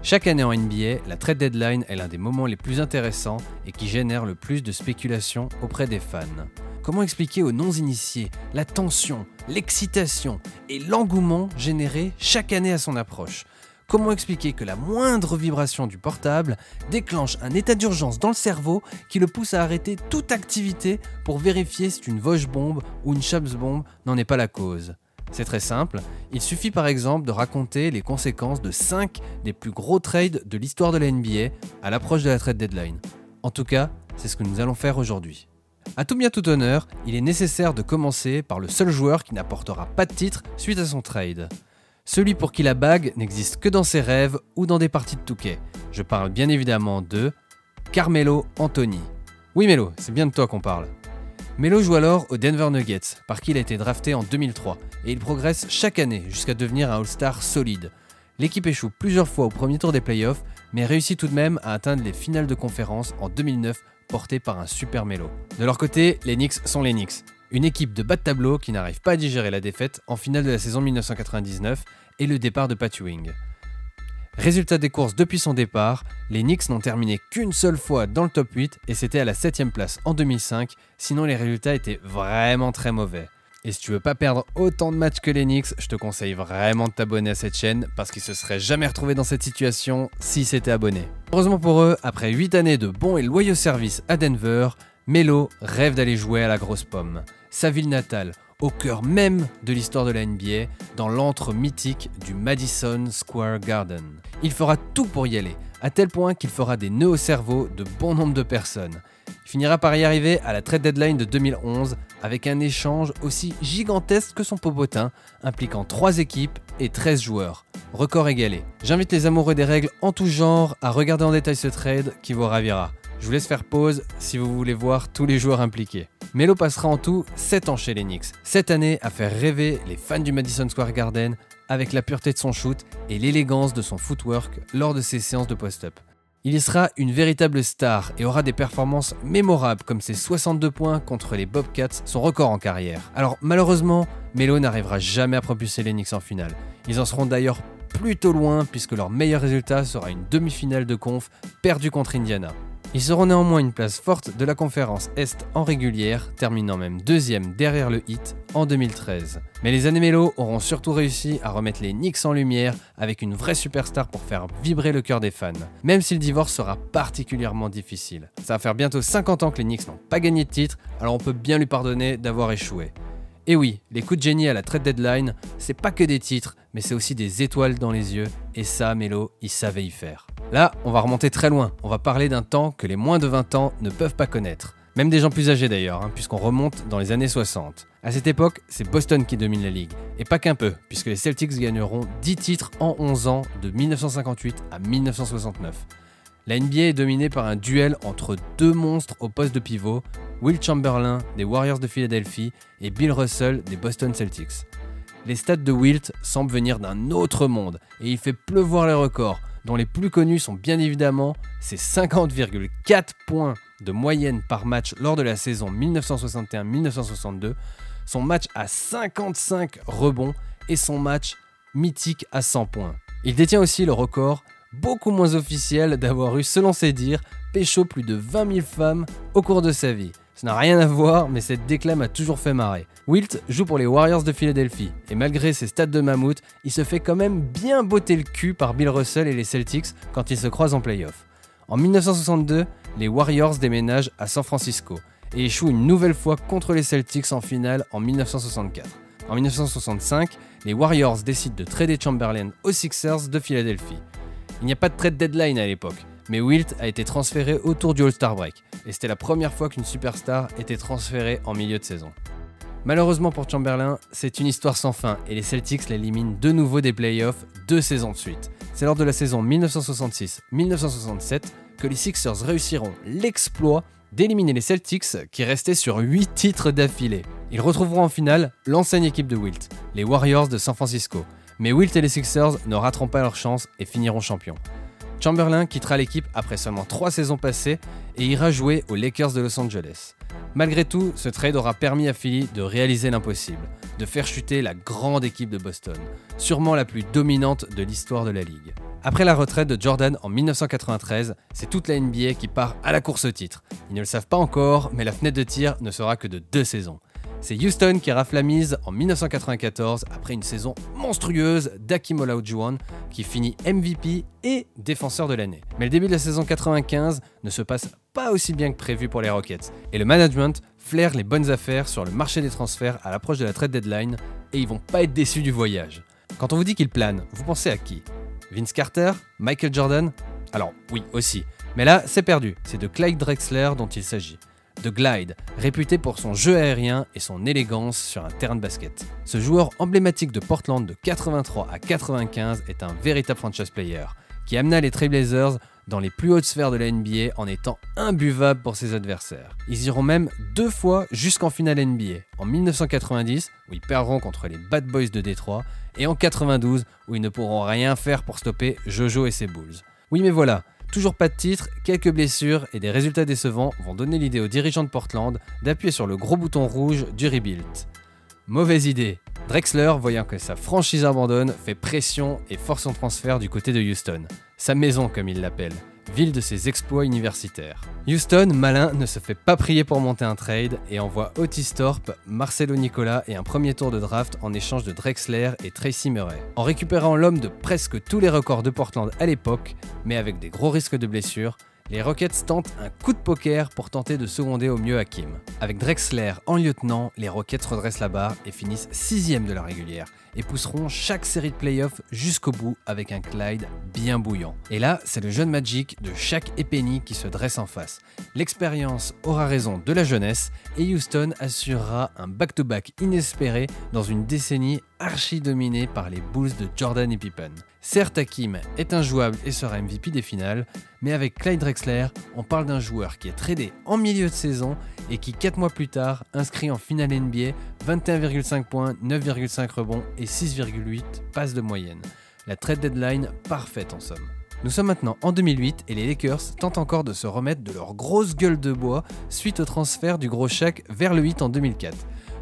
Chaque année en NBA, la trade deadline est l'un des moments les plus intéressants et qui génère le plus de spéculation auprès des fans. Comment expliquer aux non-initiés la tension, l'excitation et l'engouement générés chaque année à son approche ? Comment expliquer que la moindre vibration du portable déclenche un état d'urgence dans le cerveau qui le pousse à arrêter toute activité pour vérifier si une Woj bombe ou une Shams bombe n'en est pas la cause ? C'est très simple, il suffit par exemple de raconter les conséquences de 5 des plus gros trades de l'histoire de la NBA à l'approche de la trade deadline. En tout cas, c'est ce que nous allons faire aujourd'hui. À tout bien tout honneur, il est nécessaire de commencer par le seul joueur qui n'apportera pas de titre suite à son trade. Celui pour qui la bague n'existe que dans ses rêves ou dans des parties de touquet. Je parle bien évidemment de Carmelo Anthony. Oui Melo, c'est bien de toi qu'on parle. Melo joue alors aux Denver Nuggets, par qui il a été drafté en 2003, et il progresse chaque année jusqu'à devenir un All-Star solide. L'équipe échoue plusieurs fois au premier tour des playoffs, mais réussit tout de même à atteindre les finales de conférence en 2009, portées par un super Melo. De leur côté, les Knicks sont les Knicks, une équipe de bas de tableau qui n'arrive pas à digérer la défaite en finale de la saison 1999 et le départ de Pat Ewing. Résultat des courses depuis son départ, les Knicks n'ont terminé qu'une seule fois dans le top 8 et c'était à la 7ème place en 2005, sinon les résultats étaient vraiment très mauvais. Et si tu veux pas perdre autant de matchs que les Knicks, je te conseille vraiment de t'abonner à cette chaîne parce qu'ils se seraient jamais retrouvés dans cette situation s'ils s'étaient abonnés. Heureusement pour eux, après 8 années de bons et loyaux services à Denver, Melo rêve d'aller jouer à la grosse pomme, sa ville natale, au cœur même de l'histoire de la NBA, dans l'antre mythique du Madison Square Garden. Il fera tout pour y aller, à tel point qu'il fera des nœuds au cerveau de bon nombre de personnes. Il finira par y arriver à la trade deadline de 2011, avec un échange aussi gigantesque que son popotin, impliquant 3 équipes et 13 joueurs. Record égalé. J'invite les amoureux des règles en tout genre à regarder en détail ce trade qui vous ravira. Je vous laisse faire pause si vous voulez voir tous les joueurs impliqués. Melo passera en tout 7 ans chez les Knicks. Cette année à faire rêver les fans du Madison Square Garden avec la pureté de son shoot et l'élégance de son footwork lors de ses séances de post-up. Il y sera une véritable star et aura des performances mémorables comme ses 62 points contre les Bobcats, son record en carrière. Alors malheureusement, Melo n'arrivera jamais à propulser les Knicks en finale. Ils en seront d'ailleurs plutôt loin puisque leur meilleur résultat sera une demi-finale de conf perdue contre Indiana. Ils seront néanmoins une place forte de la conférence Est en régulière, terminant même 2e derrière le Heat en 2013. Mais les années Melo auront surtout réussi à remettre les Knicks en lumière avec une vraie superstar pour faire vibrer le cœur des fans, même si le divorce sera particulièrement difficile. Ça va faire bientôt 50 ans que les Knicks n'ont pas gagné de titre, alors on peut bien lui pardonner d'avoir échoué. Et oui, les coups de génie à la trade deadline, c'est pas que des titres, mais c'est aussi des étoiles dans les yeux, et ça, Melo, il savait y faire. Là, on va remonter très loin, on va parler d'un temps que les moins de 20 ans ne peuvent pas connaître. Même des gens plus âgés d'ailleurs, puisqu'on remonte dans les années 60. À cette époque, c'est Boston qui domine la ligue, et pas qu'un peu, puisque les Celtics gagneront 10 titres en 11 ans, de 1958 à 1969. La NBA est dominée par un duel entre 2 monstres au poste de pivot, Wilt Chamberlain des Warriors de Philadelphie et Bill Russell des Boston Celtics. Les stats de Wilt semblent venir d'un autre monde et il fait pleuvoir les records, dont les plus connus sont bien évidemment ses 50,4 points de moyenne par match lors de la saison 1961-1962, son match à 55 rebonds et son match mythique à 100 points. Il détient aussi le record beaucoup moins officiel d'avoir eu, selon ses dires, pécho plus de 20 000 femmes au cours de sa vie. Ça n'a rien à voir, mais cette déclame a toujours fait marrer. Wilt joue pour les Warriors de Philadelphie, et malgré ses stats de mammouth, il se fait quand même bien botter le cul par Bill Russell et les Celtics quand ils se croisent en play-off. En 1962, les Warriors déménagent à San Francisco, et échouent une nouvelle fois contre les Celtics en finale en 1964. En 1965, les Warriors décident de trader Chamberlain aux Sixers de Philadelphie. Il n'y a pas de trade deadline à l'époque, mais Wilt a été transféré autour du All-Star Break, et c'était la première fois qu'une superstar était transférée en milieu de saison. Malheureusement pour Chamberlain, c'est une histoire sans fin, et les Celtics l'éliminent de nouveau des playoffs 2 saisons de suite. C'est lors de la saison 1966-1967 que les Sixers réussiront l'exploit d'éliminer les Celtics qui restaient sur 8 titres d'affilée. Ils retrouveront en finale l'ancienne équipe de Wilt, les Warriors de San Francisco. Mais Wilt et les Sixers ne rateront pas leur chance et finiront champions. Chamberlain quittera l'équipe après seulement 3 saisons passées et ira jouer aux Lakers de Los Angeles. Malgré tout, ce trade aura permis à Philly de réaliser l'impossible, de faire chuter la grande équipe de Boston, sûrement la plus dominante de l'histoire de la ligue. Après la retraite de Jordan en 1993, c'est toute la NBA qui part à la course au titre. Ils ne le savent pas encore, mais la fenêtre de tir ne sera que de 2 saisons. C'est Houston qui rafle la mise en 1994 après une saison monstrueuse d'Hakeem Olajuwon qui finit MVP et défenseur de l'année. Mais le début de la saison 95 ne se passe pas aussi bien que prévu pour les Rockets et le management flaire les bonnes affaires sur le marché des transferts à l'approche de la trade deadline et ils vont pas être déçus du voyage. Quand on vous dit qu'il plane, vous pensez à qui? Vince Carter? Michael Jordan? Alors oui aussi, mais là c'est perdu, c'est de Clyde Drexler dont il s'agit. De Glide, réputé pour son jeu aérien et son élégance sur un terrain de basket. Ce joueur emblématique de Portland de 83 à 95 est un véritable franchise player, qui amena les Trail Blazers dans les plus hautes sphères de la NBA en étant imbuvable pour ses adversaires. Ils iront même 2 fois jusqu'en finale NBA, en 1990 où ils perdront contre les Bad Boys de Détroit et en 92 où ils ne pourront rien faire pour stopper Jojo et ses Bulls. Oui mais voilà, toujours pas de titre, quelques blessures et des résultats décevants vont donner l'idée aux dirigeants de Portland d'appuyer sur le gros bouton rouge du rebuild. Mauvaise idée. Drexler, voyant que sa franchise abandonne, fait pression et force son transfert du côté de Houston. Sa maison comme il l'appelle, ville de ses exploits universitaires. Houston, malin, ne se fait pas prier pour monter un trade et envoie Otis Thorpe, Marcelo Nicola et un premier tour de draft en échange de Drexler et Tracy Murray. En récupérant l'homme de presque tous les records de Portland à l'époque, mais avec des gros risques de blessures, les Rockets tentent un coup de poker pour tenter de seconder au mieux Hakeem. Avec Drexler en lieutenant, les Rockets redressent la barre et finissent 6e de la régulière et pousseront chaque série de playoffs jusqu'au bout avec un Clyde bien bouillant. Et là, c'est le jeune Magic de Shaq et Penny qui se dresse en face. L'expérience aura raison de la jeunesse et Houston assurera un back-to-back inespéré dans une décennie archi dominée par les Bulls de Jordan et Pippen. Certes, Hakeem est injouable et sera MVP des finales, mais avec Clyde Drexler, on parle d'un joueur qui est tradé en milieu de saison et qui 4 mois plus tard inscrit en finale NBA 21,5 points, 9,5 rebonds et 6,8 passes de moyenne. La trade deadline parfaite en somme. Nous sommes maintenant en 2008 et les Lakers tentent encore de se remettre de leur grosse gueule de bois suite au transfert du gros Shaq vers le 8 en 2004.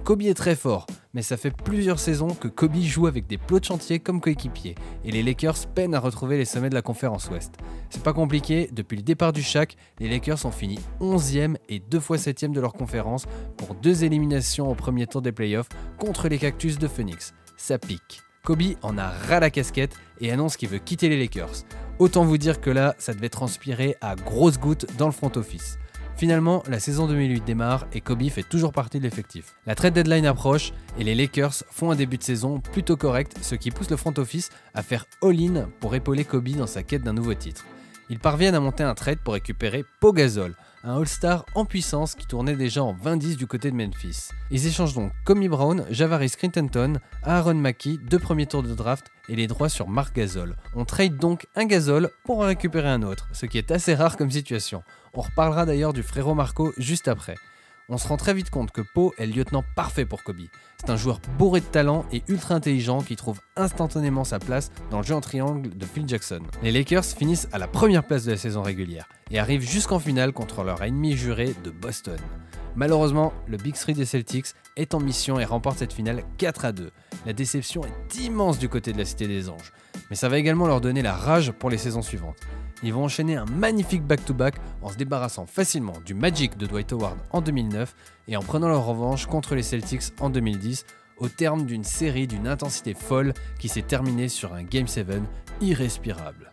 Kobe est très fort, mais ça fait plusieurs saisons que Kobe joue avec des plots de chantier comme coéquipier, et les Lakers peinent à retrouver les sommets de la conférence Ouest. C'est pas compliqué, depuis le départ du Shaq, les Lakers ont fini 11e et 2 fois 7e de leur conférence pour 2 éliminations au premier tour des playoffs contre les Cactus de Phoenix. Ça pique. Kobe en a ras la casquette et annonce qu'il veut quitter les Lakers. Autant vous dire que là, ça devait transpirer à grosses gouttes dans le front office. Finalement, la saison 2008 démarre et Kobe fait toujours partie de l'effectif. La trade deadline approche et les Lakers font un début de saison plutôt correct, ce qui pousse le front office à faire all-in pour épauler Kobe dans sa quête d'un nouveau titre. Ils parviennent à monter un trade pour récupérer Pau Gasol, un All-Star en puissance qui tournait déjà en 20-10 du côté de Memphis. Ils échangent donc Kobe Brown, Javaris Crittenton, Aaron Mackey, 2 premiers tours de draft et les droits sur Marc Gasol. On trade donc un Gasol pour en récupérer un autre, ce qui est assez rare comme situation. On reparlera d'ailleurs du frérot Marco juste après. On se rend très vite compte que Pau est le lieutenant parfait pour Kobe. C'est un joueur bourré de talent et ultra intelligent qui trouve instantanément sa place dans le jeu en triangle de Phil Jackson. Les Lakers finissent à la première place de la saison régulière et arrivent jusqu'en finale contre leur ennemi juré de Boston. Malheureusement, le Big 3 des Celtics est en mission et remporte cette finale 4-2. La déception est immense du côté de la Cité des Anges, mais ça va également leur donner la rage pour les saisons suivantes. Ils vont enchaîner un magnifique back-to-back en se débarrassant facilement du Magic de Dwight Howard en 2009 et en prenant leur revanche contre les Celtics en 2010 au terme d'une série d'une intensité folle qui s'est terminée sur un Game 7 irrespirable.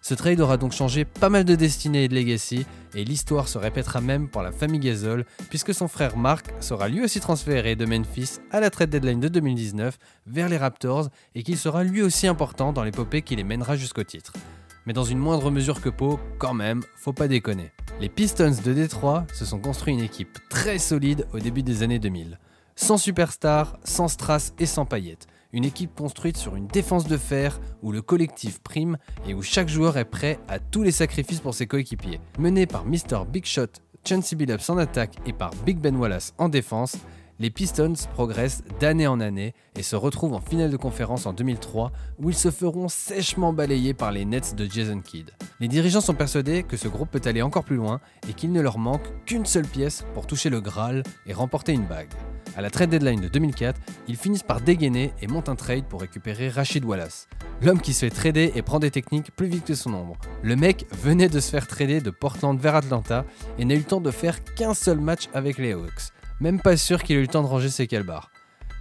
Ce trade aura donc changé pas mal de destinées et de legacy et l'histoire se répétera même pour la famille Gasol puisque son frère Mark sera lui aussi transféré de Memphis à la trade deadline de 2019 vers les Raptors et qu'il sera lui aussi important dans l'épopée qui les mènera jusqu'au titre. Mais dans une moindre mesure que Pau, quand même, faut pas déconner. Les Pistons de Détroit se sont construits une équipe très solide au début des années 2000. Sans superstar, sans strass et sans paillettes. Une équipe construite sur une défense de fer où le collectif prime et où chaque joueur est prêt à tous les sacrifices pour ses coéquipiers. Menée par Mr. Big Shot, Chauncey Billups en attaque et par Big Ben Wallace en défense, les Pistons progressent d'année en année et se retrouvent en finale de conférence en 2003 où ils se feront sèchement balayer par les Nets de Jason Kidd. Les dirigeants sont persuadés que ce groupe peut aller encore plus loin et qu'il ne leur manque qu'une seule pièce pour toucher le Graal et remporter une bague. À la trade deadline de 2004, ils finissent par dégainer et montent un trade pour récupérer Rasheed Wallace. L'homme qui se fait trader et prend des techniques plus vite que son ombre. Le mec venait de se faire trader de Portland vers Atlanta et n'a eu le temps de faire qu'un seul match avec les Hawks. Même pas sûr qu'il ait eu le temps de ranger ses calbars.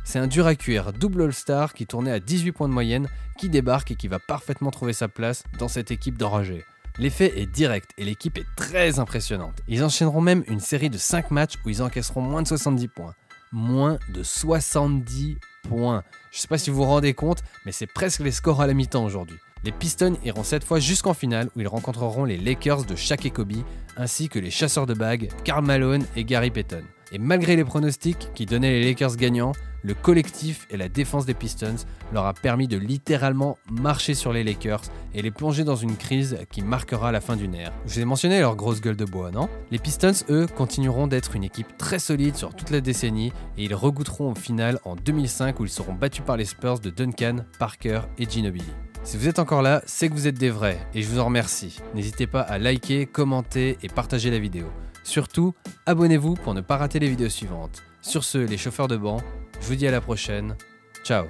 C'est un dur à cuire, double All-Star qui tournait à 18 points de moyenne, qui débarque et qui va parfaitement trouver sa place dans cette équipe d'enragés. L'effet est direct et l'équipe est très impressionnante. Ils enchaîneront même une série de 5 matchs où ils encaisseront moins de 70 points. Moins de 70 points. Je sais pas si vous vous rendez compte, mais c'est presque les scores à la mi-temps aujourd'hui. Les Pistons iront cette fois jusqu'en finale où ils rencontreront les Lakers de Shaq et Kobe, ainsi que les chasseurs de bagues, Karl Malone et Gary Payton. Et malgré les pronostics qui donnaient les Lakers gagnants, le collectif et la défense des Pistons leur a permis de littéralement marcher sur les Lakers et les plonger dans une crise qui marquera la fin d'une ère. Je vous ai mentionné leur grosse gueule de bois, non? Les Pistons, eux, continueront d'être une équipe très solide sur toute la décennie et ils regoûteront au final en 2005 où ils seront battus par les Spurs de Duncan, Parker et Ginobili. Si vous êtes encore là, c'est que vous êtes des vrais et je vous en remercie. N'hésitez pas à liker, commenter et partager la vidéo. Surtout, abonnez-vous pour ne pas rater les vidéos suivantes. Sur ce, les chauffeurs de banc, je vous dis à la prochaine. Ciao.